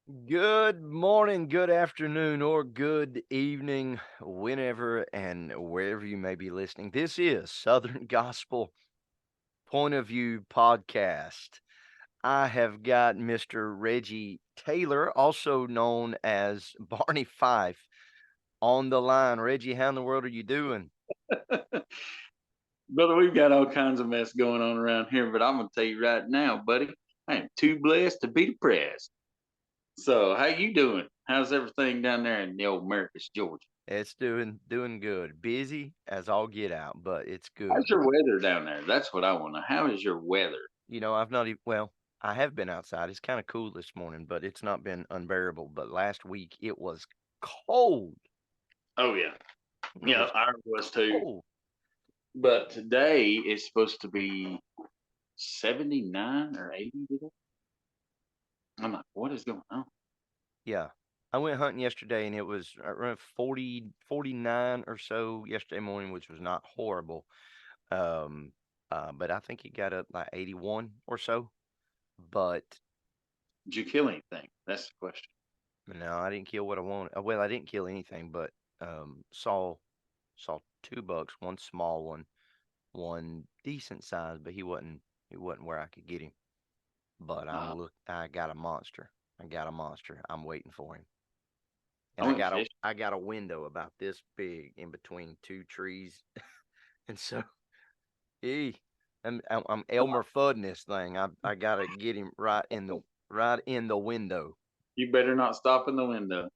Good morning, good afternoon, or good evening, whenever and wherever you may be listening. This is Southern Gospel Point of View Podcast. I have got Mr. Reggie Taylor, also known as Barney Fife, on the line. Reggie, how in the world are you doing? Brother, we've got all kinds of mess going on around here, but I'm gonna tell you right now, buddy, I am too blessed to be depressed. So, how you doing? How's everything down there in the old Marcus, Georgia? It's doing good. Busy as all get out, but it's How's good. your weather down there? That's what I want to know. How is your weather? I've not even, well, I have been outside. It's kind of cool this morning, but it's not been unbearable. But last week it was cold. Oh yeah, It yeah, was ours was too. cold. But today it's supposed to be 79 or 80 today. I'm like, what is going on? Yeah. I went hunting yesterday and it was around 40, 49 or so yesterday morning, which was not horrible. Um, but I think it got up like 81 or so. But Did you kill anything? That's the question. no, I didn't kill what I wanted. Well, I didn't kill anything, but saw two bucks, one small one decent size, but he wasn't where I could get him. But Uh, I got a monster. I got a monster. I'm waiting for him. I And went fishing. I got a window about this big in between two trees. And so he I'm Elmer Fudding this thing. I gotta get him right in the window. You better not stop in the window.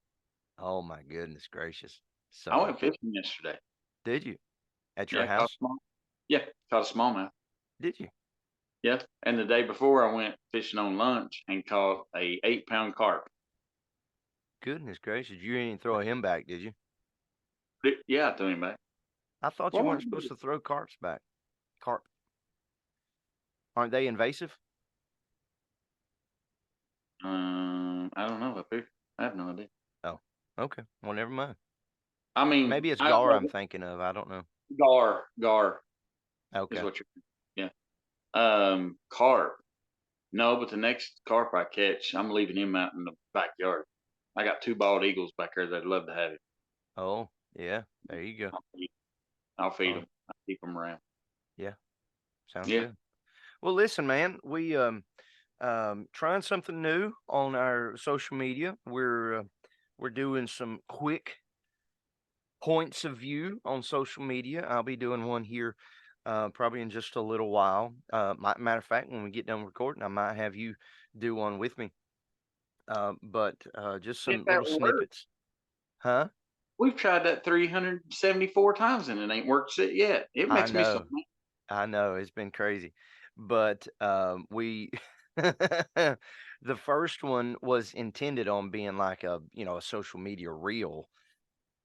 Oh my goodness gracious. I So went fishing yesterday. did you? At your Yeah, caught a house? small. Yeah, caught a smallmouth. Did you? Yeah, and the day before I went fishing on lunch and caught a 8 pound carp. Goodness gracious. You didn't throw him back, did you? Yeah, I threw him back. I thought you Well, weren't supposed to throw carps back. Carp. Aren't they invasive? I don't know up here. I have no idea. Oh, okay. Well, never mind. I mean, Maybe it's I gar I'm well, thinking of. I don't know. gar is Okay. what you're. Yeah. Carp. No, but the next carp I catch, I'm leaving him out in the backyard. I got two bald eagles back there that'd love to have him. Oh, yeah. There you go. I'll feed Oh, them. I keep them around. yeah. Sounds Yeah. good. Well, listen, man. We trying something new on our social media. We're doing some quick points of view on social media. I'll be doing one here probably in just a little while. Matter of fact, when we get done recording, I might have you do one with me. But just If some that little works. snippets. Huh? We've tried that 374 times and it ain't worked yet. It I makes me so know. I know. It's been crazy. But we, the first one was intended on being like a social media reel.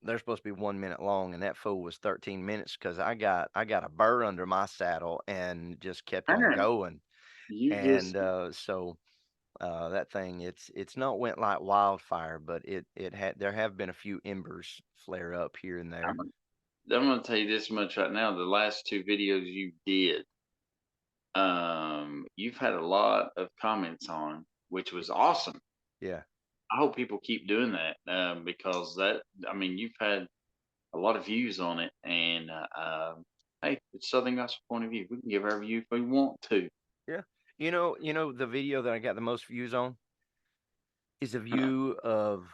They're supposed to be 1 minute long, and that fool was 13 minutes because I got a burr under my saddle and just kept on mad. going. You And just that thing, it's not went like wildfire, but it had there have been a few embers flare up here and I'm there. I'm gonna tell you this much right now. The last two videos you did, you've had a lot of comments on, which was awesome. Yeah. I hope people keep doing that because I mean, you've had a lot of views on it, and hey, it's Southern Gospel Point of View. We can give our view if we want to. Yeah. The video that I got the most views on is a Uh, view of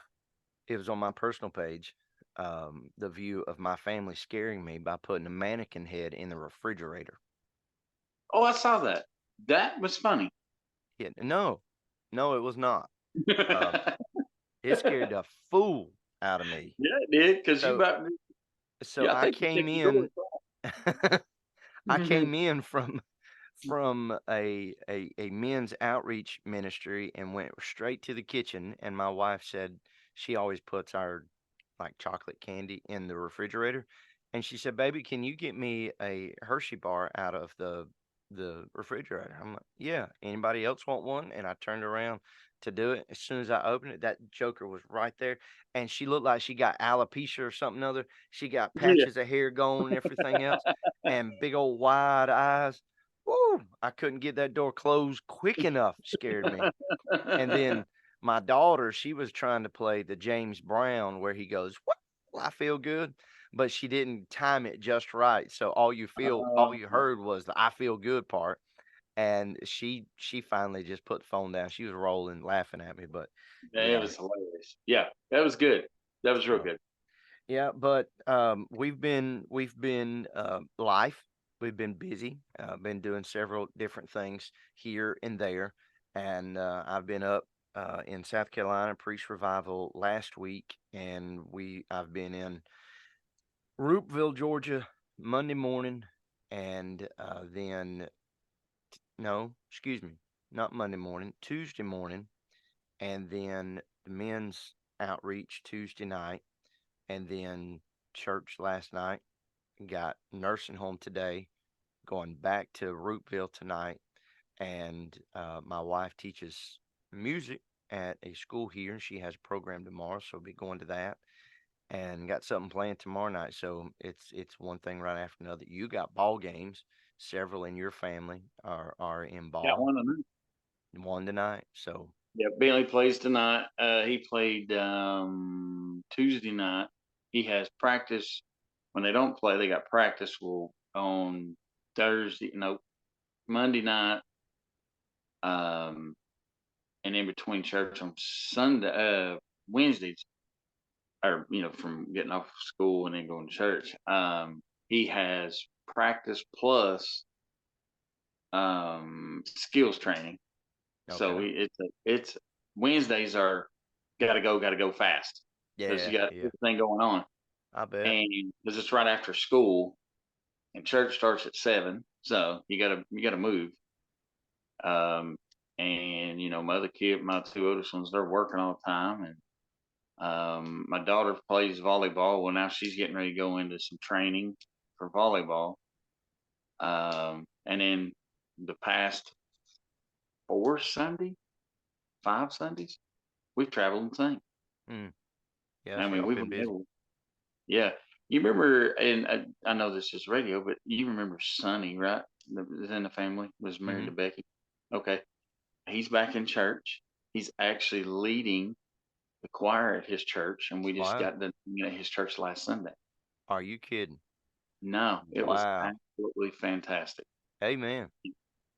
it was on my personal page. The view of my family scaring me by putting a mannequin head in the refrigerator. oh, I saw that. That was funny. Yeah, no, no, it was not. Um, Yeah, it scared the fool out of me. it did because you So, about. so Yeah, I I think you came kicked the door. in. I came in from a men's outreach ministry and went straight to the kitchen. And my wife said she always puts our like chocolate candy in the refrigerator. And she said, "Baby, can you get me a Hershey bar out of the refrigerator?" I'm like, "Yeah." Anybody else want one? And I turned around to do it. As soon as I opened it, that joker was right there, and she looked like she got alopecia or something other. She got Yeah. patches of hair gone and everything else, and big old wide eyes. Woo! I couldn't get that door closed quick enough. Scared me. And then My daughter, she was trying to play the James Brown where he goes, "What? I feel good," but she didn't time it just right. So all you Uh, heard was the "I feel good" part, and she finally just put the phone down. She was rolling, laughing at me, but it yeah. was hilarious. Yeah, that was good. That was real So good. yeah, but we've been life. We've been busy. Been doing several different things here and there, and I've been up in South Carolina preach revival last week, and I've been in Roopville, Georgia, Monday morning, and then no, excuse me, not Monday morning, Tuesday morning, and then the men's outreach Tuesday night, and then church last night. Got nursing home today, going back to Roopville tonight, and my wife teaches music at a school here, and she has a program tomorrow, so we'll be going to that. And got something planned tomorrow night, so it's one thing right after another. You got ball games. Several in your family are in Got ball. one tonight. One tonight, so Yeah, Bentley plays tonight. He played Tuesday night. He has practice. When they don't play, they got practice. Well, on Thursday, no, Monday night, um, and in between church on Sunday, Wednesdays, or from getting off school and then going to church. He has practice plus skills training. So okay. it's Wednesdays are got to go fast because Yeah, you got yeah, everything going on, I bet. and because it's right after school, and church starts at 7, so you gotta move. Um, and my other kid, my two oldest ones, they're working all the time, and my daughter plays volleyball. Well, now she's getting ready to go into some training for volleyball. And then the past 4 Sunday, 5 Sundays, we've traveled and sang. Mm, yeah, I so mean, y'all we've been been busy. able. Yeah, you remember, and I know this is radio, but you remember Sonny, right? That was in the family, was married Mm-hmm. to Becky. Okay, he's back in church. He's actually leading the choir at his church, and we just Wow. got done singing at his church last Sunday. Are you kidding? No, it was Wow. absolutely fantastic. Amen.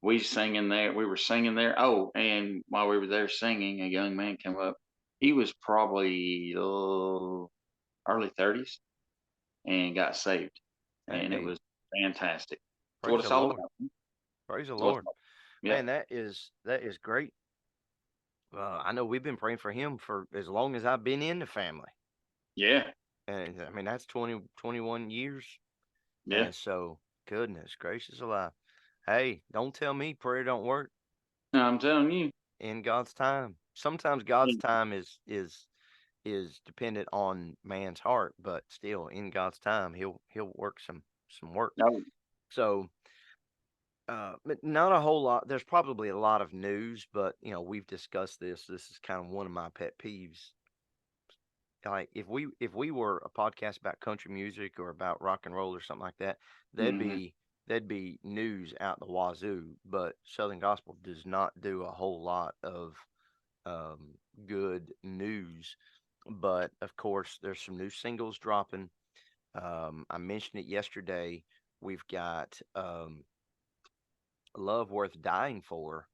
We sang in there. We were singing there. Oh, and while we were there singing, a young man came up. He was probably early 30s and got saved, and it Hey, was fantastic. That's what praise it's the all Lord. about. Praise the That's what it's Lord. all. Yeah, Man, that is great. I know we've been praying for him for as long as I've been in the family. yeah, And I mean, that's 20, 21 years. yeah. And so, goodness gracious alive. Hey, don't tell me prayer don't work No, I'm telling you. in God's time. Sometimes God's And- time is dependent on man's heart, but still in God's time, he'll work some work. No, So, but not a whole lot. There's probably a lot of news, but we've discussed this. This is kind of one of my pet peeves. Like if we were a podcast about country music or about rock and roll or something like that, there'd hmm be there'd be news out the wazoo. But Southern Gospel does not do a whole lot of um, good news. But of course, there's some new singles dropping. I mentioned it yesterday. We've got Love Worth Dying For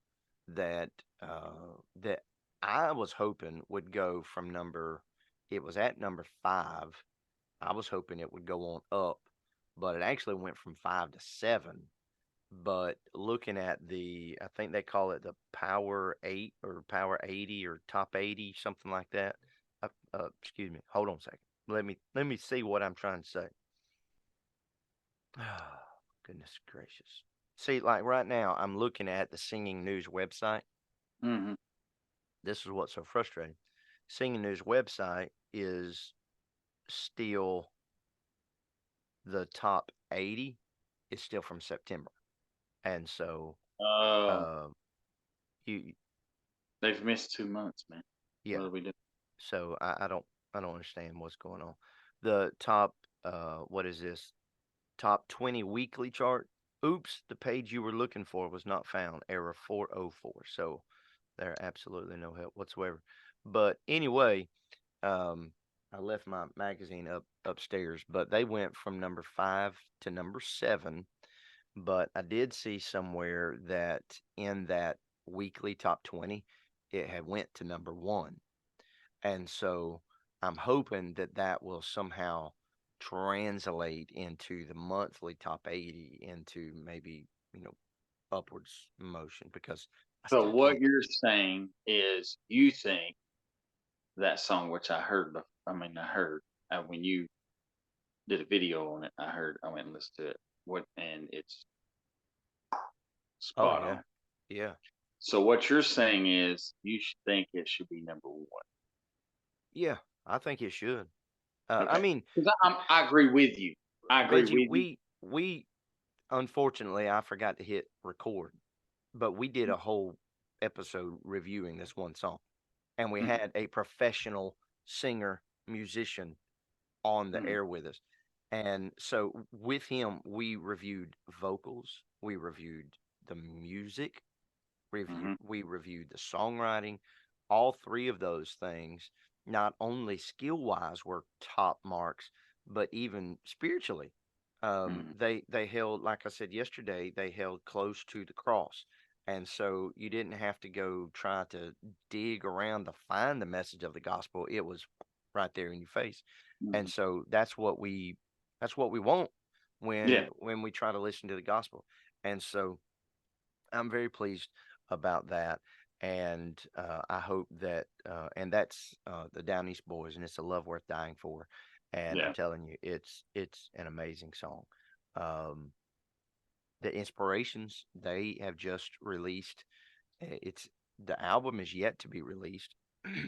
that that I was hoping would go from it was at number 5. I was hoping it would go on up, but it actually went from 5 to 7. But looking at I think they call it the Power 8 or Power 80 or Top 80, something like that. Excuse me. Hold on a second. Let me see what I'm trying to say. Goodness gracious. See, like right now, I'm looking at the Singing News website. hmm This is what's so frustrating. Singing News website is still the top 80 is still from September. And so, Oh, uh, you, they've missed 2 months, man. What yeah. do we do? So I don't understand what's going on. The top, what is this? Top 20 weekly chart. Oops, the page you were looking for was not found. Error 404. So They're absolutely no help whatsoever. But anyway, um, I left my magazine upstairs, but they went from number 5 to number 7. But I did see somewhere that in that weekly top 20, it had went to number 1. And so I'm hoping that that will somehow translate into the monthly top 80 into maybe, upwards motion because I So still what can't. you're saying is you think that song, which I heard, I heard when you did a video on it. I went and listened to it. And it's Oh, spot yeah. on. Yeah. So what you're saying is you think it should be number one. Yeah. I think it should. I Okay. mean, 'Cause I agree with you. I agree Reggie, with you. we unfortunately I forgot to hit record, but we did a whole episode reviewing this one song, and we Mhm, had a professional singer musician on the mhm, air with us. And so with him, we reviewed vocals, we reviewed the music, mhm, we reviewed the songwriting. All three of those things, not only skill wise, were top marks, but even spiritually. mhm, They held, like I said yesterday, they held close to the cross. And so you didn't have to go try to dig around to find the message of the gospel. It was right there in your face. And mhm. so that's what we want Yeah. when we try to listen to the gospel. And so I'm very pleased about that, and I hope that and that's the Down East Boys, and it's a love worth dying for. And I'm Yeah. telling you, it's an amazing song. Um, the Inspirations, they have just released. It's the album is yet to be released.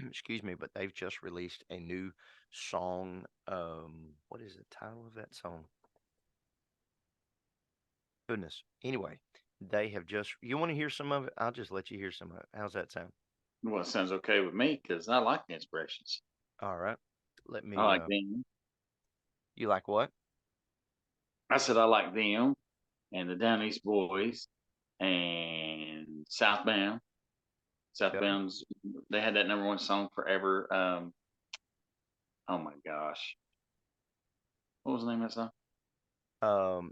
Excuse me, but they've just released a new song. What is the title of that song? Goodness. Anyway, they have just. You want to hear some of it? I'll just let you hear some of it. How's that sound? Well, it sounds okay with me because I like the inspirations. All right. Let I me. like them. You like what? I said I like them and the Down East Boys and Southbound. Okay. Southbound's they had that number one song forever. Oh my gosh, what was the name of that song?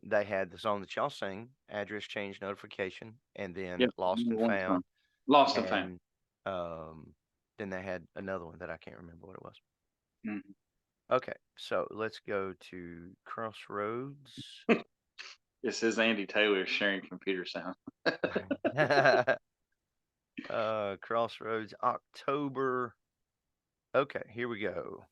They had the song that y'all sing, "Address Change Notification," and then Yep, "Lost number and one song. Found," Lost and Found. and then they had another one that I can't remember what it was. Mhm. Okay, so let's go to Crossroads. It says Andy Taylor is sharing computer sound. Crossroads, October. Okay, here we go.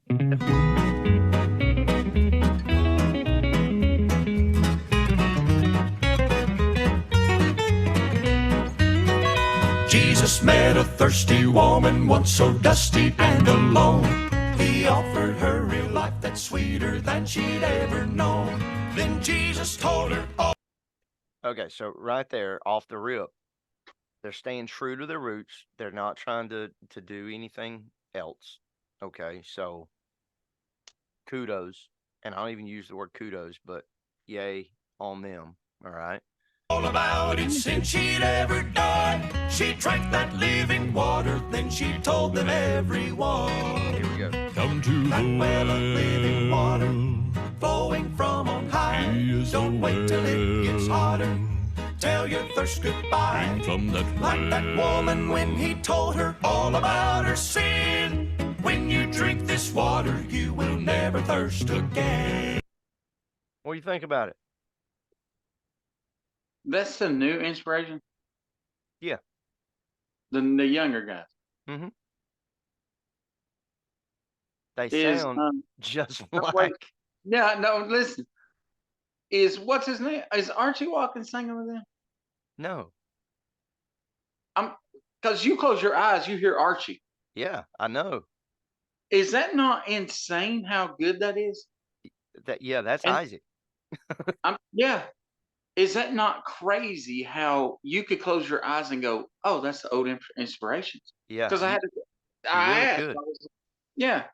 Jesus met a thirsty woman, once so dusty and alone. He offered her real life that's sweeter than she'd ever known. Then Jesus told her, oh. Okay, so right there, off the rip, they're staying true to their roots. They're not trying to do anything else. Okay, so kudos, and I don't even use the word kudos, but yay on them. All right. All about it since she'd ever died. She drank that living water, then she told them everyone. Here we go. Come to that well of living water, flowing from on high. Don't wait till it gets hotter. Tell your thirst goodbye. From that like that woman when he told her all about her sin. When you drink this water, you will never thirst again. What do you think about it? That's the new inspiration. Yeah. The younger guys Mm-hmm. They is sound just wait, like yeah, no, listen. Is what's his name? Is Archie Watkins singing with them? no. I'm because you close your eyes, you hear Archie. Yeah, I know Is that not insane how good that is? that. Yeah, that's And Isaac. yeah, is that not crazy how you could close your eyes and go, "Oh, that's the old inspirations"? Yeah, Because you you I really asked, could. yeah,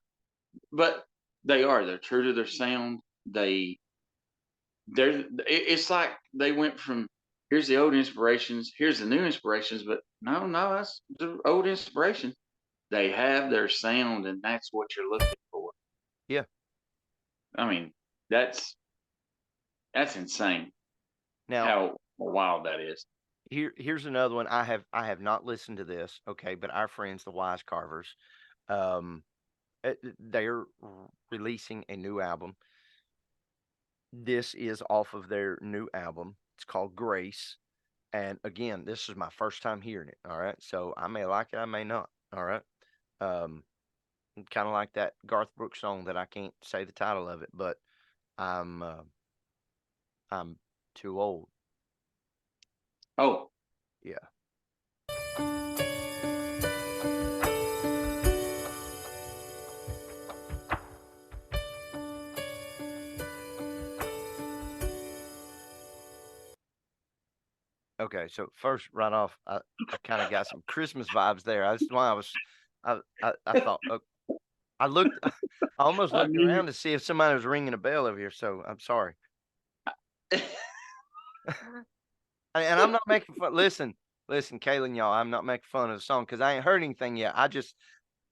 but they're true to their sound. It's like they went from here's the old inspirations, here's the new inspirations, but no, that's the old inspiration. They have their sound, and that's what you're looking for. Yeah. I mean, that's insane. Now, how wild that is. here's another one. I have not listened to this, okay, but our friends, the Wisecarvers, they're releasing a new album. This is off of their new album. It's called Grace. And again, this is my first time hearing it. All right. So I may like it, I may not. All right. Kind of like that Garth Brooks song that I can't say the title of it, but I'm too old. Oh. Yeah. Okay, so first, right off, I kind of got some Christmas vibes there. That's why I thought, I looked, I almost looked around to see if somebody was ringing a bell over here. So I'm sorry. And I'm not making fun. Listen, Kaylin, y'all, I'm not making fun of the song because I ain't heard anything yet.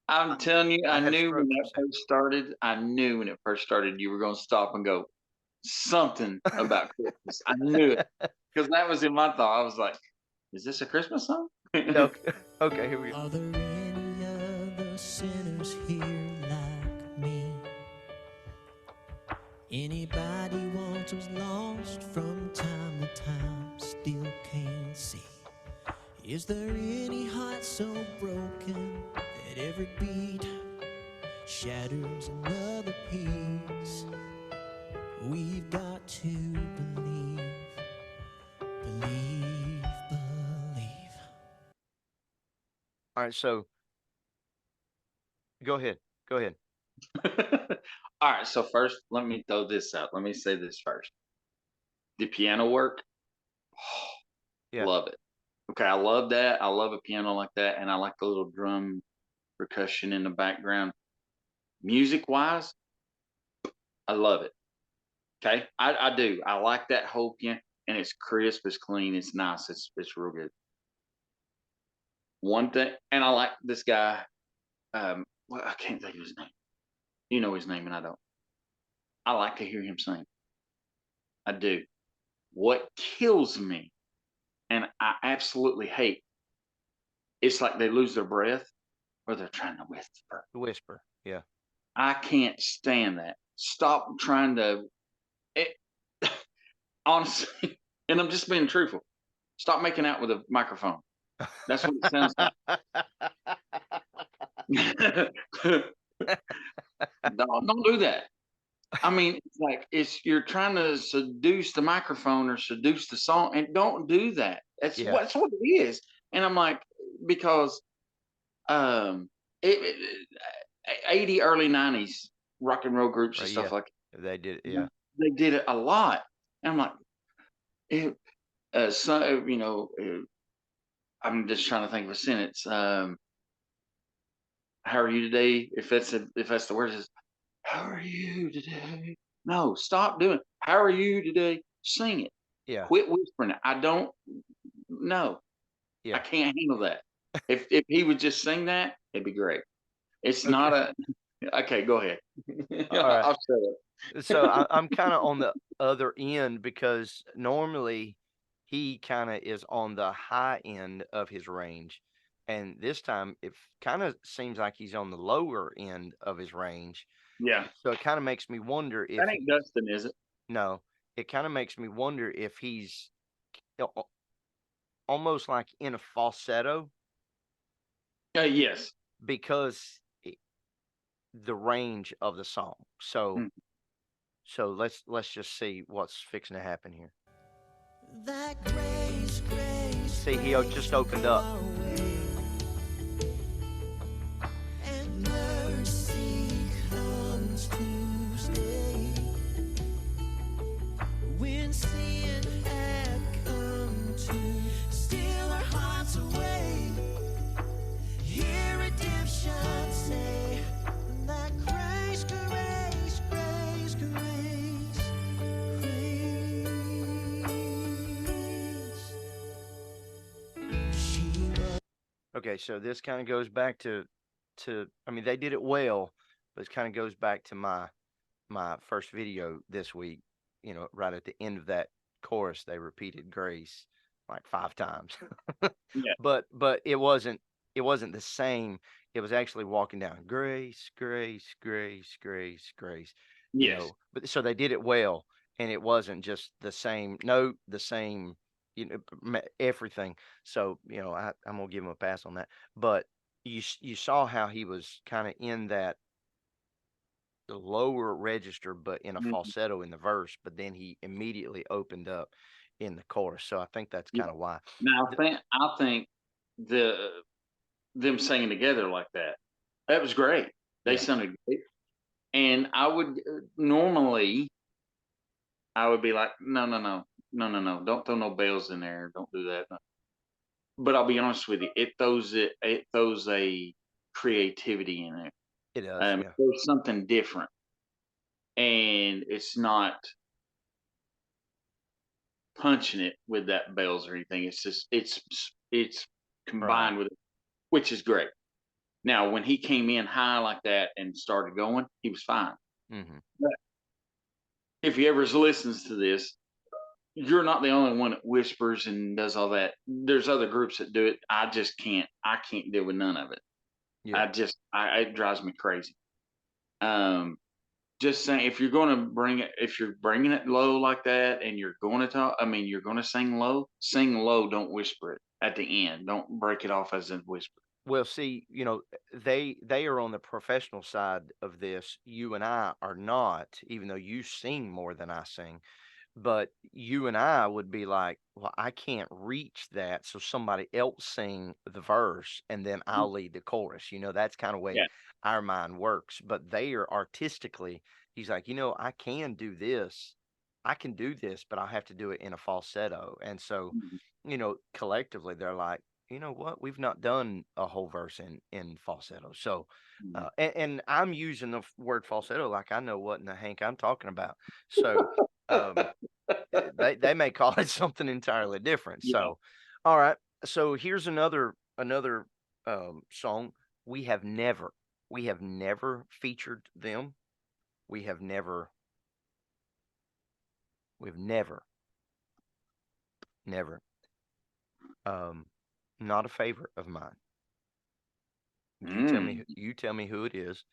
I'm telling you, I knew when that first started. I knew when it first started, you were going to stop and go something about Christmas. I knew it because that was in my thought. I was like, "Is this a Christmas song?" Okay, here we go. Are there any other sinners here like me? Anybody once was lost from time to time, still can't see? Is there any heart so broken that every beat shatters another piece? We've got to believe. All right, so go ahead. All right, so first, let me throw this out. Let me say this first. The piano work, Yeah. love it. Okay, I love that. I love a piano like that, and I like the little drum percussion in the background. Music-wise, I love it. Okay, I do. I like that whole piano, and it's crisp, it's clean, it's nice, it's real good. One thing, and I like this guy. Well, I can't think of his name. You know his name, and I don't. I like to hear him sing. I do. What kills me, and I absolutely hate, it's like they lose their breath or they're trying to whisper. Whisper, yeah. I can't stand that. Stop trying to. Honestly, and I'm just being truthful. Stop making out with a microphone. That's what it sounds like. Don't do that. I mean, it's like you're trying to seduce the microphone or seduce the song, and don't do that. That's what it is. And I'm like, because 80 early 90s rock and roll groups and stuff like that. They did, yeah. They did it a lot. And I'm like, I'm just trying to think of a sentence. How are you today? If that's the word, is how are you today? No, stop doing it. How are you today? Sing it. Yeah. Quit whispering it. I don't know. Yeah. I can't handle that. If he would just sing that, it'd be great. It's not a. Okay, go ahead. All right. I'll shut up. So I'm kind of on the other end because normally he kind of is on the high end of his range. And this time it kind of seems like he's on the lower end of his range. Yeah. So it kind of makes me wonder if that ain't Dustin, is it? No, it kind of makes me wonder if he's almost like in a falsetto. Yes. Because the range of the song. So let's just see what's fixing to happen here. That grace, see, he just opened up. And mercy comes to stay. When sin had come to steal our hearts away, hear redemption say that grace, grace, grace, grace, grace. Okay, so this kind of goes back to I mean they did it well, but it kind of goes back to my first video this week. You know, right at the end of that chorus, they repeated grace like 5 times. Yeah. But it wasn't the same. It was actually walking down grace, grace, grace, grace, grace. You Yes. know, but so they did it well, and it wasn't just the same note, the same, everything. So I'm gonna give him a pass on that. But you saw how he was kind of in that the lower register, but in a Mhm. falsetto in the verse. But then he immediately opened up in the chorus. So I think that's Yeah. kind of why. Now The- I think the them singing together like that, that was great. They yeah, sounded great. And I would normally I would be like, no, no, no, no, no, no, don't throw no bells in there. Don't do that. No. But I'll be honest with you, it throws a creativity in it. it does. It Yeah, throws something different, and it's not punching it with that bells or anything. It's just it's right. combined with it, which is great. Now, when he came in high like that and started going, he was fine. Hmm. But if he ever listens to this, you're not the only one that whispers and does all that. There's other groups that do it. I just can't. I can't deal with none of it. Yeah. It drives me crazy. Um, just saying, if you're going to bring it, if you're bringing it low like that, and you're going to talk, I mean, you're going to sing low. Sing low. Don't whisper it at the end. Don't break it off as a whisper. Well, see, they are on the professional side of this. You and I are not, even though you sing more than I sing. But you and I would be like, well, I can't reach that. So somebody else sing the verse and then I'll lead the chorus. That's kind of way Yeah. our mind works. But they are artistically, he's like, I can do this. I can do this, but I have to do it in a falsetto. And so, Mhm. collectively, they're like, you know what? We've not done a whole verse in falsetto. So, Mhm. and I'm using the word falsetto like I know what in the hank I'm talking about. So, um, they may call it something entirely different. Yeah. So, all right. So here's another song. We have never we have never featured them. We have never we've never um not a favorite of mine. Mm. You tell me who it is,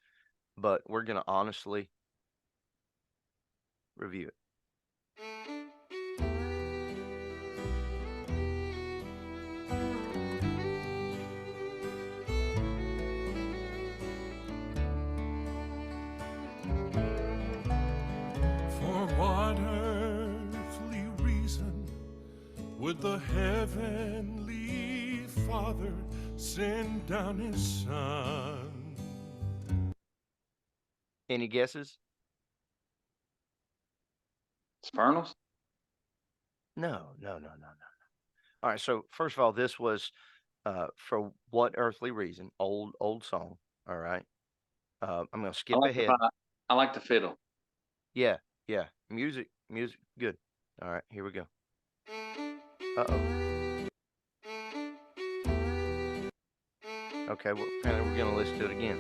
but we're gonna honestly review it. For what earthly reason would the heavenly Father send down his Son? Any guesses? Spernals? No, no, no, no, no. All right. So first of all, this was for what earthly reason? Old song. All right. I'm gonna I skip like the ahead. I like the fiddle. Yeah, yeah. Music, good. All right, here we go. Uh-oh. Okay, well, apparently we're gonna listen to it again.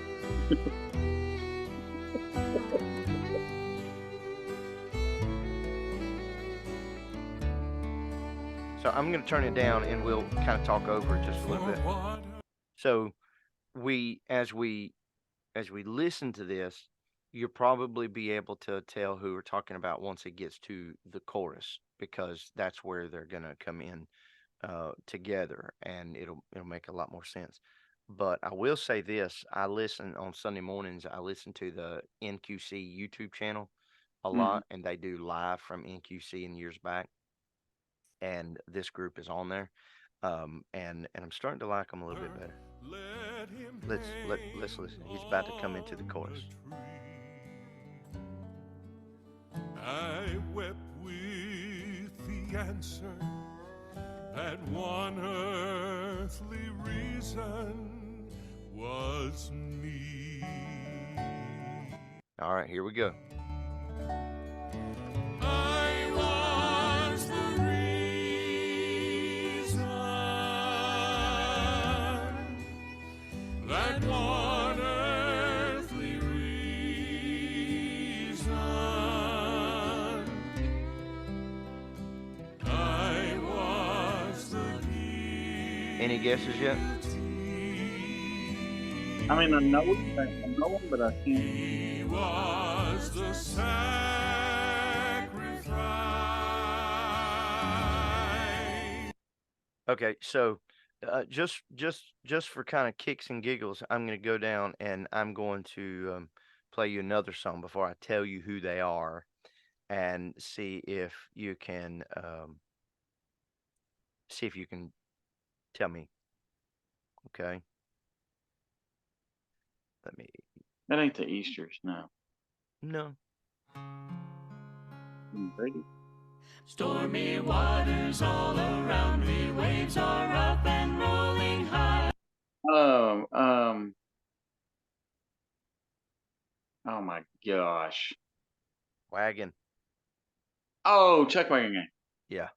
So I'm gonna turn it down and we'll kind of talk over it just a little bit. So we, as we listen to this, you'll probably be able to tell who we're talking about once it gets to the chorus because that's where they're gonna come in together, and it'll make a lot more sense. But I will say this: I listen on Sunday mornings. I listen to the NQC YouTube channel a Mhm. lot, and they do live from NQC in years back, and this group is on there. And I'm starting to like them a little bit better. Let's listen. He's about to come into the chorus. I wept with the answer that one earthly reason was me. All right, here we go. I was the reason Any guesses yet? I mean, I know him, but I can't. He was the sacrifice. Okay, so just for kind of kicks and giggles, I'm going to go down and I'm going to play you another song before I tell you who they are, and see if you can tell me. Okay, let me. That ain't the Easters, no. No. Brady? Stormy waters all around me, waves are up and rolling high. Oh, oh my gosh. Wagon. Oh, Chuck Wagon Gang. Yeah,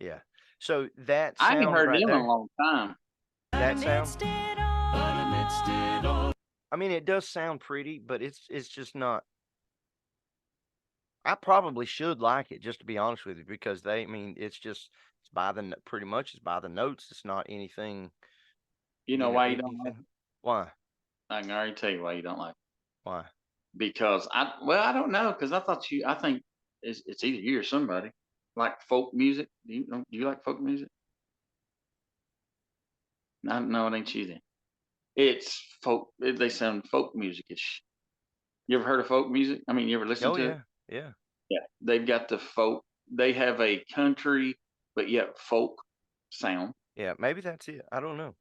yeah. So that I sound haven't heard right them in there. a long time. That sound. Amidst it all. I mean, it does sound pretty, but it's just not. I probably should like it, just to be honest with you, because it's pretty much it's by the notes. It's not anything. You know why you don't like anything. it? Why? I can already tell you why you don't like it. Why? Because I don't know, because I think it's either you or somebody like folk music. Do you like folk music? No, it ain't you then. It's folk. They sound folk music-ish. You ever heard of folk music? I mean, you ever listen Oh to yeah, it? yeah. Yeah, they've got the folk. They have a country, but yet folk sound. Yeah, maybe that's it. I don't know.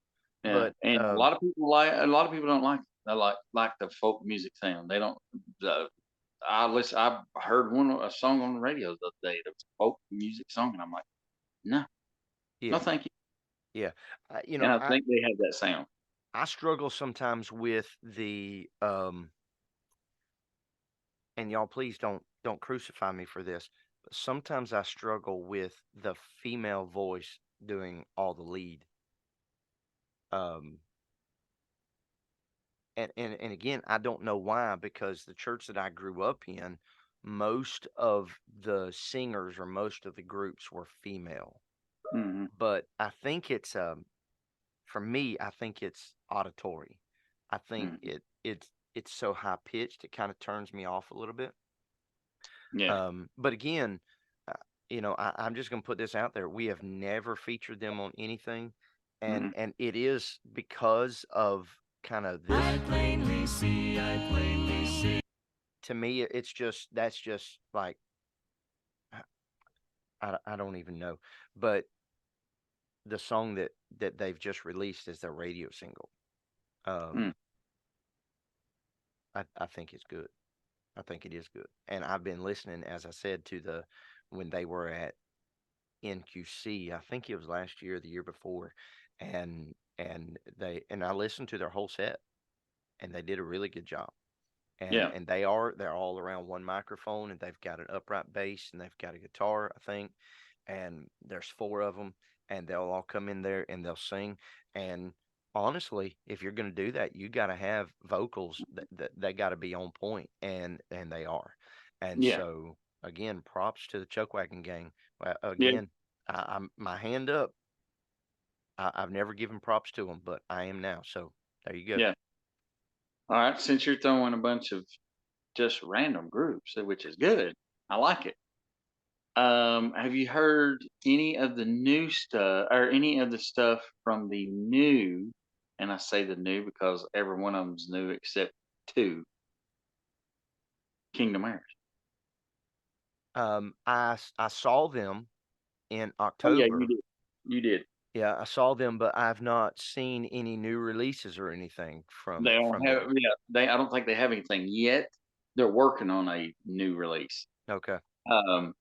Yeah, But and a lot of people don't like it. They like the folk music sound. They don't. I heard a song on the radio the other day. It was a folk music song, and I'm like, no, no, yeah, thank you. yeah. And I think they have that sound. I struggle sometimes with the and y'all please don't crucify me for this, but sometimes I struggle with the female voice doing all the lead. Um and again, I don't know why, because the church that I grew up in, most of the singers or most of the groups were female. Hmm. But I think it's for me, I think it's auditory. I think Hmm. it's so high pitched, it kind of turns me off a little bit. Yeah. But again, uh, I'm just gonna put this out there. We have never featured them on anything, Hmm. and it is because of kind of this. I plainly see. To me, that's just like I don't even know, but the song that they've just released is their radio single. Mm. Um, I think it's good. I think it is good, and I've been listening, as I said, to when they were at NQC. I think it was last year, or the year before, and I listened to their whole set, and they did a really good job. And Yeah. they're all around one microphone, and they've got an upright bass, and they've got a guitar, I think, and there's four of them, and they'll all come in there and they'll sing. And honestly, if you're going to do that, you got to have vocals that they got to be on point, and they are. And Yeah. so again, props to the Chuckwagon Gang. Yeah. Again, I'm my hand up. I've never given props to them, but I am now. So there you go. Yeah. All right. Since you're throwing a bunch of just random groups, which is good, I like it. Have you heard any of the new stuff or any of the stuff from the new? And I say the new because every one of them's new except two. Kingdom Hearts. I saw them in Oh yeah, you October. did. You did. Yeah, I saw them, but I've not seen any new releases or anything They don't from have. them. Yeah, I don't think they have anything yet. They're working on a new release. Okay. Um,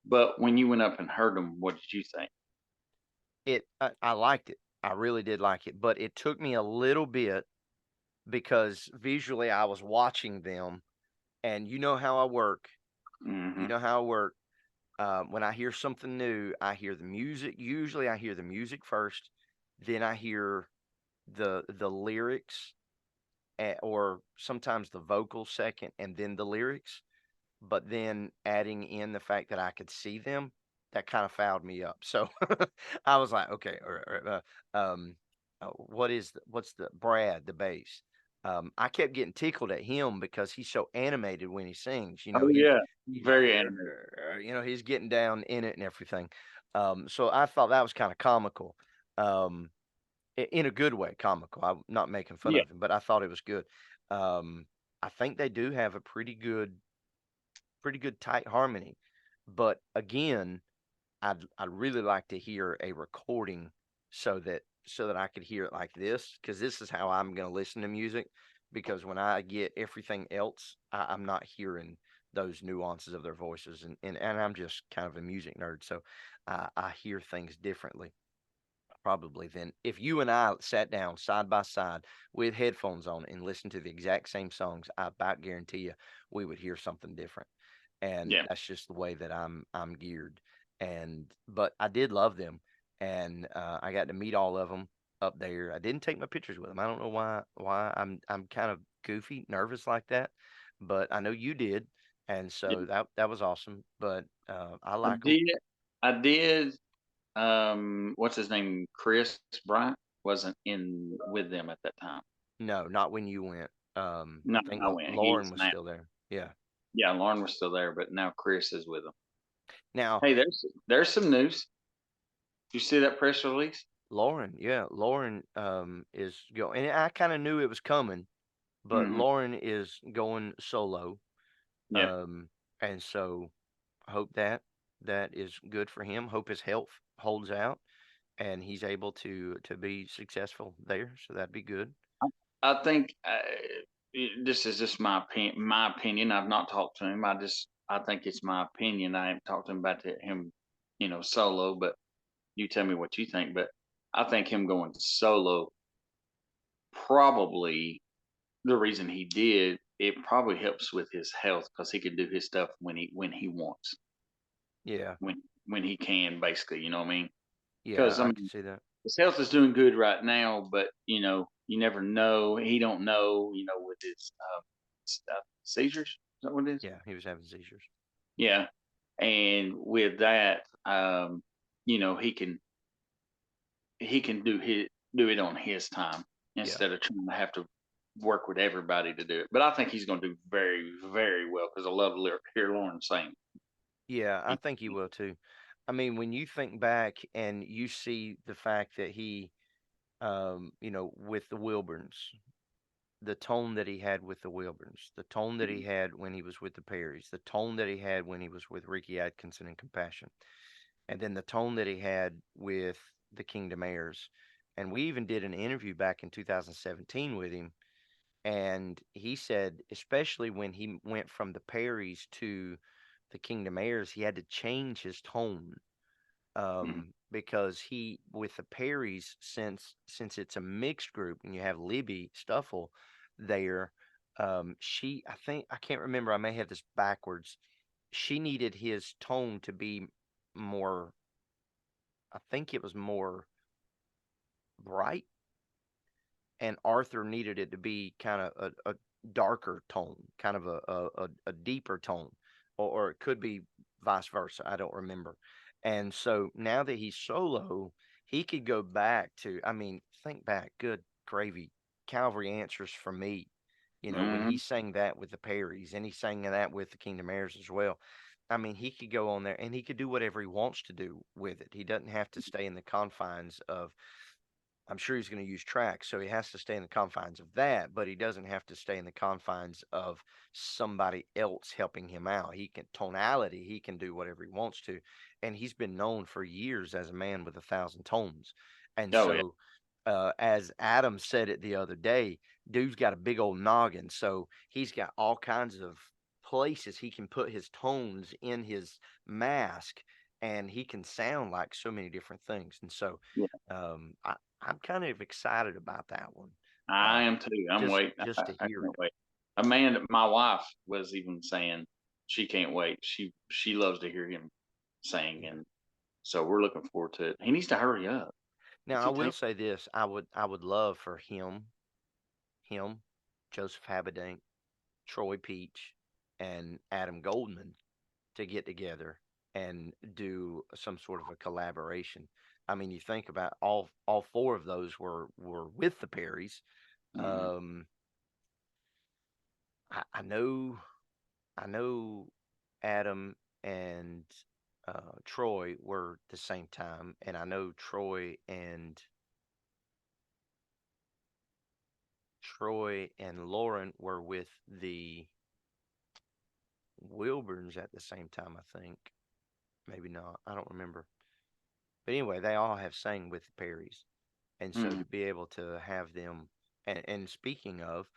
but when you went up and heard them, what did you think? I liked it. I really did like it, but it took me a little bit because visually I was watching them, and you know how I work. You Hmm. know how I work. When I hear something new, I hear the music. Usually, I hear the music first, then I hear the lyrics, or sometimes the vocals second, and then the lyrics. But then adding in the fact that I could see them, that kind of fouled me up. So I was like, okay, what's the Brad, the bass? I kept getting tickled at him because he's so animated when he sings. Oh yeah, He's like, very animated. he's getting down in it and everything. So I thought that was kind of comical, in a good way, comical. I'm not making fun Yeah, of him, but I thought it was good. I think they do have a pretty good tight harmony, but again, I'd really like to hear a recording so that I could hear it like this, because this is how I'm gonna listen to music. Because when I get everything else, I'm not hearing those nuances of their voices, and I'm just kind of a music nerd, so I hear things differently probably than if you and I sat down side by side with headphones on and listened to the exact same songs. I about guarantee you we would hear something different, and yeah. that's just the way that I'm geared. And but I did love them, and I got to meet all of them up there. I didn't take my pictures with them. I don't know why I'm kind of goofy, nervous like that, but I know you did, and Yeah. so that was awesome. But I I like them. did. I did. What's his name? Chris Bryant wasn't in with them at that time. No, not when you went. No, I think I went. He Lauren is was now. still there. Yeah. Yeah, Lauren was still there, but now Chris is with them. Now, Hey, there's some news. Did you see that press release? Lauren, yeah, Lauren is going, and I kind of knew it was coming, but Hmm. Lauren is going solo. Yeah. Um, and so hope that is good for him. Hope his health holds out and he's able to be successful there. So that'd be good. I think this is just my opinion. My opinion. I've not talked to him. I think it's my opinion. I haven't talked to him about him, solo. But you tell me what you think. But I think him going solo probably the reason he did. It probably helps with his health because he can do his stuff when he wants, Yeah. when he can, basically. You know what I mean? Yeah, Because I I can mean, see that. his health is doing good right now, but you never know. He don't know, with his stuff, seizures. Is that what it is? Yeah, he was having seizures. Yeah, and with that, he can do it on his time Yeah. instead of trying to have to work with everybody to do it. But I think he's going to do very, very well because I love to hear Lauren sing. Yeah, I He- think he will too. I mean, when you think back and you see the fact that he, with the Wilburns, the tone that he had with the Wilburns, the tone that he had when he was with the Perrys, the tone that he had when he was with Ricky Atkinson and Compassion, and then the tone that he had with the Kingdom Heirs. And we even did an interview back in 2017 with him, and he said, especially when he went from the Perrys to the Kingdom Heirs, he had to change his tone, Mhm. because he with the Perrys, since it's a mixed group and you have Libby Stuffle there, she I think I can't remember, I may have this backwards. She needed his tone to be more, I think it was more bright, and Arthur needed it to be kind of a darker tone, kind of a deeper tone, or it could be vice versa. I don't remember. And so now that he's solo, he could go back to, I mean, think back, good gravy, Calvary Answers for Me. When he Mhm. sang that with the Perrys and he sang that with the Kingdom Heirs as well. I mean, he could go on there and he could do whatever he wants to do with it. He doesn't have to stay in the confines of, I'm sure he's going to use tracks, so he has to stay in the confines of that, but he doesn't have to stay in the confines of somebody else helping him out. He can tonality, he can do whatever he wants to, and he's been known for years as a man with 1,000 tones. And Oh yeah. so, as Adam said it the other day, dude's got a big old noggin, so he's got all kinds of places he can put his tones in his mask, and he can sound like so many different things. And so, Yeah. I'm kind of excited about that one. I am too. I'm Just waiting. just to I hear can't it. wait. Amanda, my wife, was even saying she can't wait. She loves to hear him sing, Yeah. and so we're looking forward to it. He needs to hurry up. Now What's I he will take? say this: I would love for him, Joseph Habedank, Troy Peach, and Adam Goldman to get together and do some sort of a collaboration. I mean, you think about all four of those were with the Perrys. Mm-hmm. I know Adam and Troy were the same time, and I know Troy and Lauren were with the Wilburns at the same time, I think. Maybe not. I don't remember. But anyway, they all have sang with the Perrys. And so Mm-hmm. to be able to have them, and speaking of,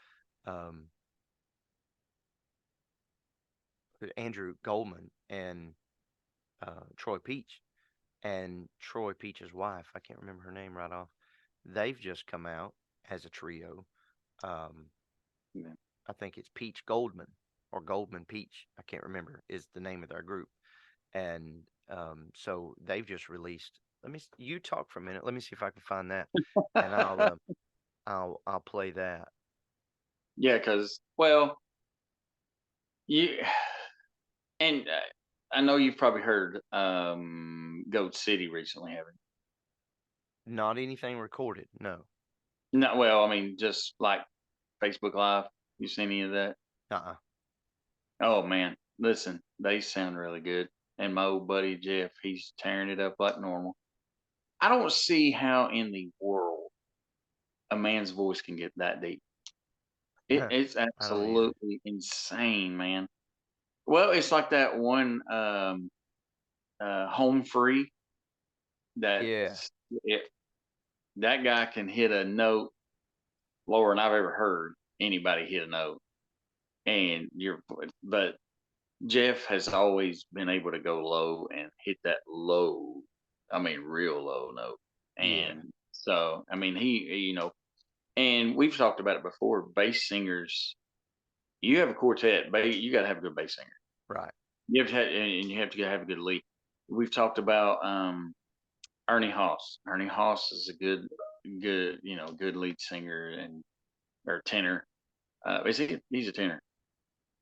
um, Andrew Goldman and Troy Peach, and Troy Peach's wife, I can't remember her name right off, they've just come out as a trio. Um, Yeah. I think it's Peach Goldman or Goldman Peach. I can't remember is the name of their group. And so they've just released. You talk for a minute. Let me see if I can find that, and I'll play that. Yeah, because well, you and I know you've probably heard Goat City recently, haven't Not anything recorded. No. you? No, well, I mean, just like Facebook Live. You seen any of that? Uh-uh. Oh man, listen, they sound really good. And my old buddy Jeff, he's tearing it up like normal. I don't see how in the world a man's voice can get that deep. It's I don't either. absolutely insane, man. Well, it's like that one Home Free that Yeah. it, that guy can hit a note lower than I've ever heard anybody hit a note. And but Jeff has always been able to go low and hit that low, I mean, real low note. Yeah. And so, I mean, and we've talked about it before. Bass singers, you have a quartet, you got to have a good bass singer. Right. You have to have, and you have to have a good lead. We've talked about Ernie Haas. Ernie Haas is a good lead singer and or tenor. Is he? He's a tenor.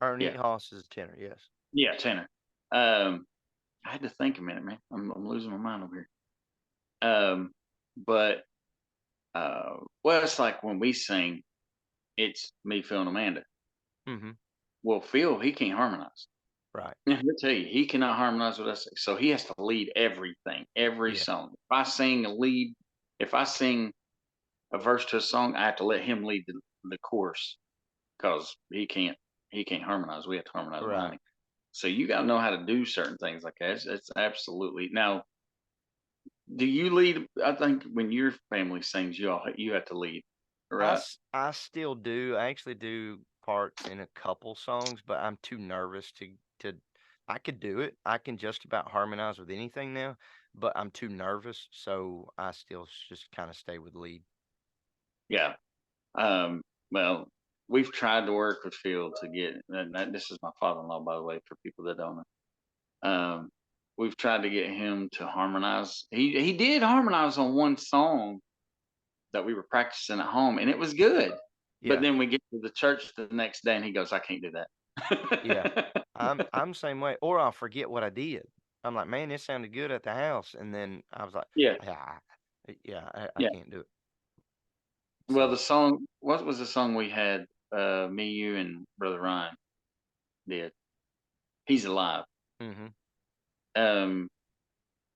Ernie Yeah, Haas is a tenor. Yes. yeah, tenor. Um, I had to think a minute, man. I'm losing my mind over here. But well, it's like when we sing, it's me, Phil, and Amanda. Mm-hmm. Well, Phil, he can't harmonize. Right. He'll tell you he cannot harmonize with us, so he has to lead everything, every Yeah. song. If I sing a verse to a song, I have to let him lead the chorus because he can't harmonize. We have to harmonize behind Right. him. So you got to know how to do certain things like that. It's absolutely now. Do you lead? I think when your family sings, you have to lead, right? I still do. I actually do parts in a couple songs, but I'm too nervous to. I could do it. I can just about harmonize with anything now, but I'm too nervous, so I still just kind of stay with lead. Yeah. Um, well, we've tried to work with Phil to get. This is my father-in-law, by the way, for people that don't know. We've tried to get him to harmonize. He did harmonize on one song that we were practicing at home, and it was good. But Yeah. then we get to the church the next day, and he goes, "I can't do Yeah. that." I'm the same way. Or I'll forget what I did. I'm like, man, this sounded good at the house, and then I was like, Yeah, yeah, I yeah. can't do it. Well, So, the song. What was the song we had? Me, you, and Brother Ryan did. He's alive. hmm Um,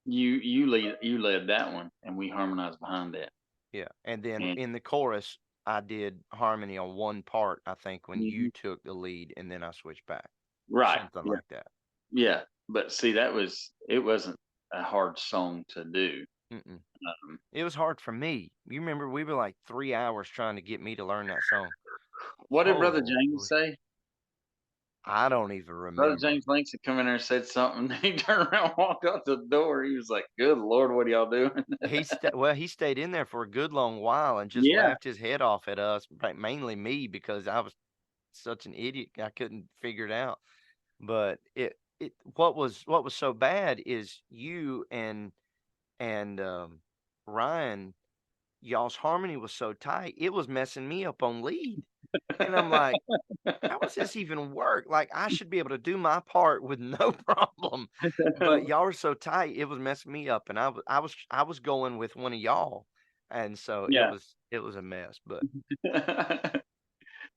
you led that one, and we harmonized behind that. yeah. And then And in the chorus, I did harmony on one part, I think, when you Mhm. took the lead, and then I switched back. Right, Something yeah, like that. yeah. But see, it wasn't a hard song to do. Mm-mm. Um, It was hard for me. You remember we were like 3 hours trying to get me to learn that song. what did Brother James Holy, say? I don't even Brother remember. James Langston come in there and said something. Then he turned around, and walked out the door. He was like, "Good Lord, what are y'all doing?" He stayed in there for a good long while and just Yeah, laughed his head off at us, mainly me because I was such an idiot. I couldn't figure it out. But what was so bad is you and Ryan, y'all's harmony was so tight, it was messing me up on lead. And I'm like, how does this even work? Like, I should be able to do my part with no problem, but y'all are so tight, it was messing me up, and I was going with one of y'all, and so Yeah. it was a mess. But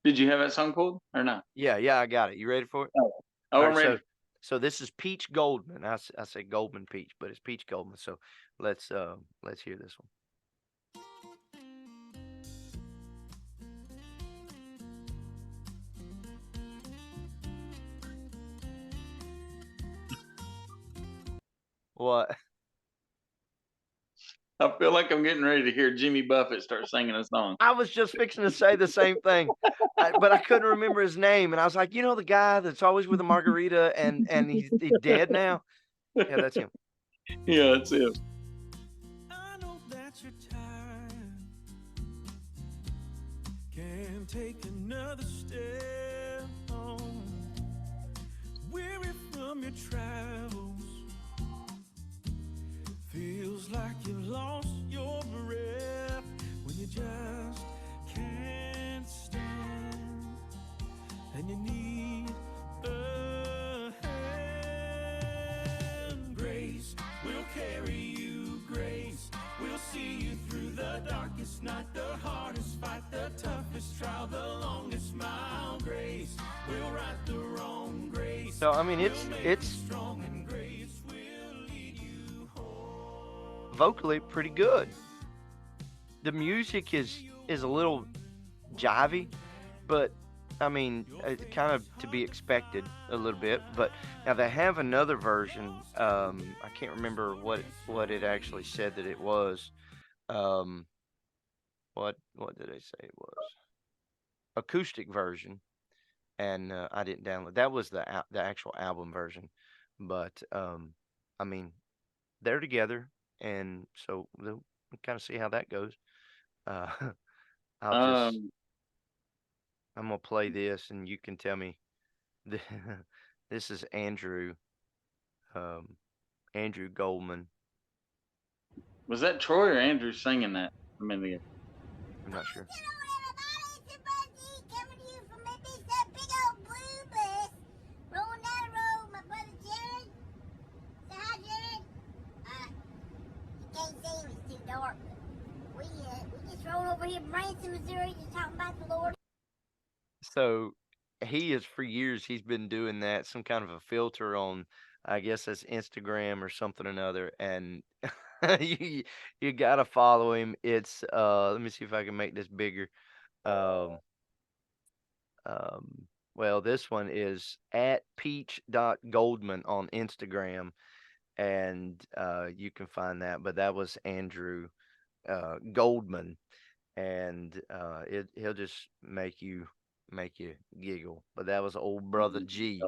Did you have that song pulled or not? yeah, I got it. You ready for it? Oh, All I'm right, ready. so this is Peach Goldman. I say Goldman Peach, but it's Peach Goldman. So let's hear this one. What? I feel like I'm getting ready to hear Jimmy Buffett start singing a song. I was just fixing to say the same thing, but I couldn't remember his name, and I was like, you know, the guy that's always with a margarita, and he's dead now. Yeah, that's him. Yeah, that's it. I know that you're tired, can't take another step on, weary from your travels, feels like you've lost your breath when you just can't stand, and you need a hand. Grace will carry you, grace will see you through the darkest night, the hardest fight, the toughest trial, the longest mile. Grace will right the wrong, grace. So I mean, it's Strong and grace will lead you home. vocally pretty good. The music is a little jivey, but I mean, kind of to be expected a little bit. But now they have another version. I can't remember what it actually said that it was. What did they say it was? Acoustic version, and I didn't download. That was the actual album version. But I mean, they're together, and so we'll kind of see how that goes. I'm gonna play this, and you can tell me. This is Andrew Goldman. Was that Troy or Andrew singing that a minute ago? I'm not sure. So he is, for years he's been doing that, some kind of a filter on, I guess that's Instagram or something or another, and you gotta follow him. It's let me see if I can make this bigger. Well, this one is at peach.goldman on Instagram, and you can find that. But that was Andrew Goldman, and he'll just make you giggle. But that was old brother G.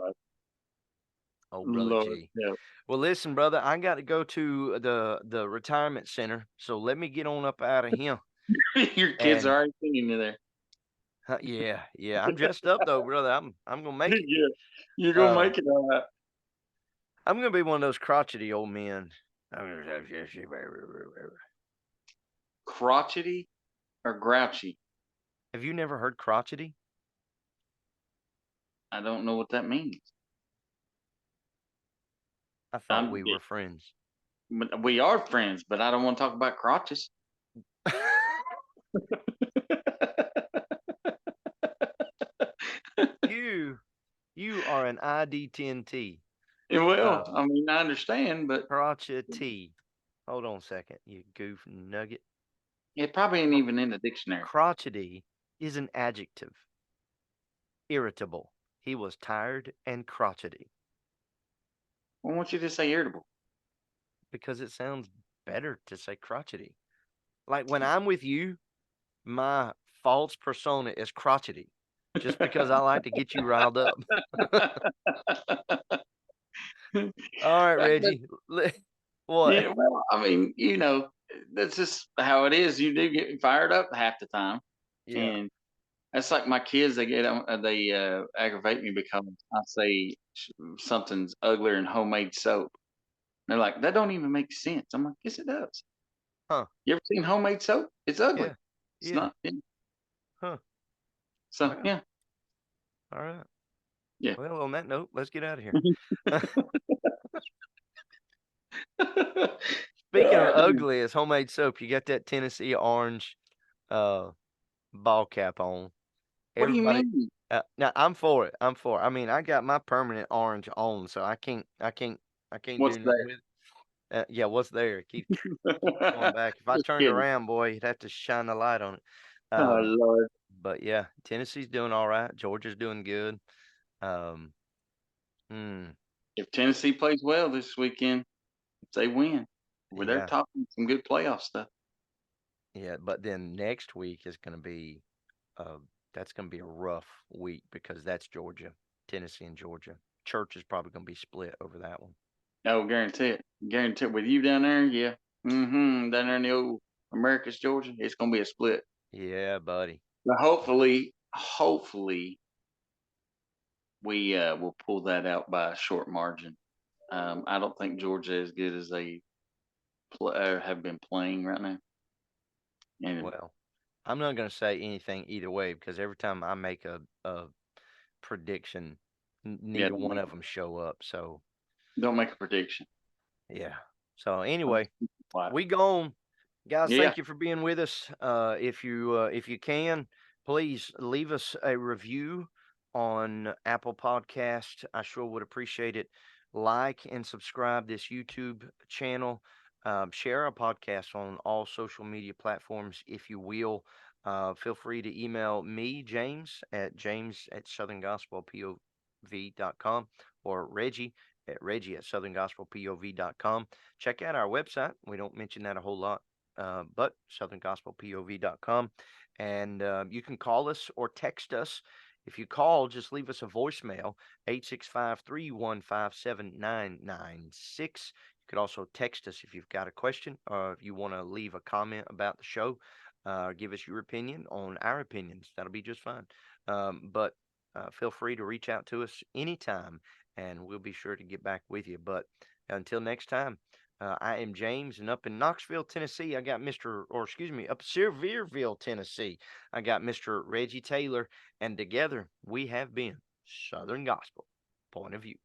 Old brother Lord, G. yeah. Well, listen, brother, I got to go to the retirement center, so let me get on up out of here. Your kids And are already singing you there. yeah, I'm dressed up though, brother. I'm gonna make it. Yeah, you're gonna make it all right. I'm gonna be one of those crotchety old men. Crotchety or grouchy? Have you never heard crotchety? I don't know what that means. I thought we were friends. We are friends, but I don't want to talk about crotches. You are an ID10T. Well, I mean, I understand, but crotchety. Hold on a second, you goof nugget. It probably ain't even in the dictionary. Crotchety is an adjective. Irritable. He was tired and crotchety. Why won't you just say irritable? Because it sounds better to say crotchety. Like when I'm with you, my false persona is crotchety, just because I like to get you riled up. All right, Reggie. What? Yeah, well, I mean, you know, that's just how it is. You do get me fired up half the time, Yeah. and that's like my kids. They aggravate me because I say something's uglier than homemade soap. They're like, that don't even make sense. I'm like, yes, it does. Huh? You ever seen homemade soap? It's ugly. Yeah. It's Yeah. not. Yeah. Huh? So Well, yeah. All right. Yeah. Well, on that note, let's get out of here. Speaking of ugly as homemade soap, you got that Tennessee orange ball cap on. What do you Everybody, mean? now I'm for it. I'm for it. I mean, I got my permanent orange on, so I can't What's do nothing that? with it. Yeah, what's there? Keep going back. If I Just turned kidding. around, boy, you'd have to shine the light on it. Oh Um, Lord. but yeah, Tennessee's doing all right. Georgia's doing good. Um, hmm, If Tennessee plays well this weekend, if they win, well, they're yeah, talking some good playoff stuff. yeah. But then next week is going to be, uh, that's going to be a rough week because that's Georgia, Tennessee, and Georgia. Church is probably going to be split over that one. Oh, guarantee it. Guarantee it. With you down there, yeah. Down there in the old Americus, Georgia, it's gonna be a split. Yeah, buddy. But hopefully, we will pull that out by a short margin. I don't think Georgia is as good as they have been playing right now. And Well, I'm not going to say anything either way because every time I make a prediction, yeah, neither one of them show up. So, don't make a prediction. yeah. So, anyway, What? we gone. Guys, Yeah, thank you for being with us. If you can, please leave us a review on Apple Podcast. I sure would appreciate it. Like and subscribe this YouTube channel. Share our podcast on all social media platforms, if you will. Feel free to email me, James at southerngospelpov.com, or Reggie at southerngospelpov.com. Check out our website. We don't mention that a whole lot, but southerngospelpov.com. And you can call us or text us. If you call, just leave us a voicemail, 865-315-7996. You could also text us if you've got a question or if you want to leave a comment about the show. Give us your opinion on our opinions. That'll be just fine. But feel free to reach out to us anytime, and we'll be sure to get back with you. But until next time, I am James, and up in Knoxville, Tennessee, I got up Sevierville, Tennessee, I got Mr. Reggie Taylor, and together we have been Southern Gospel Point of View.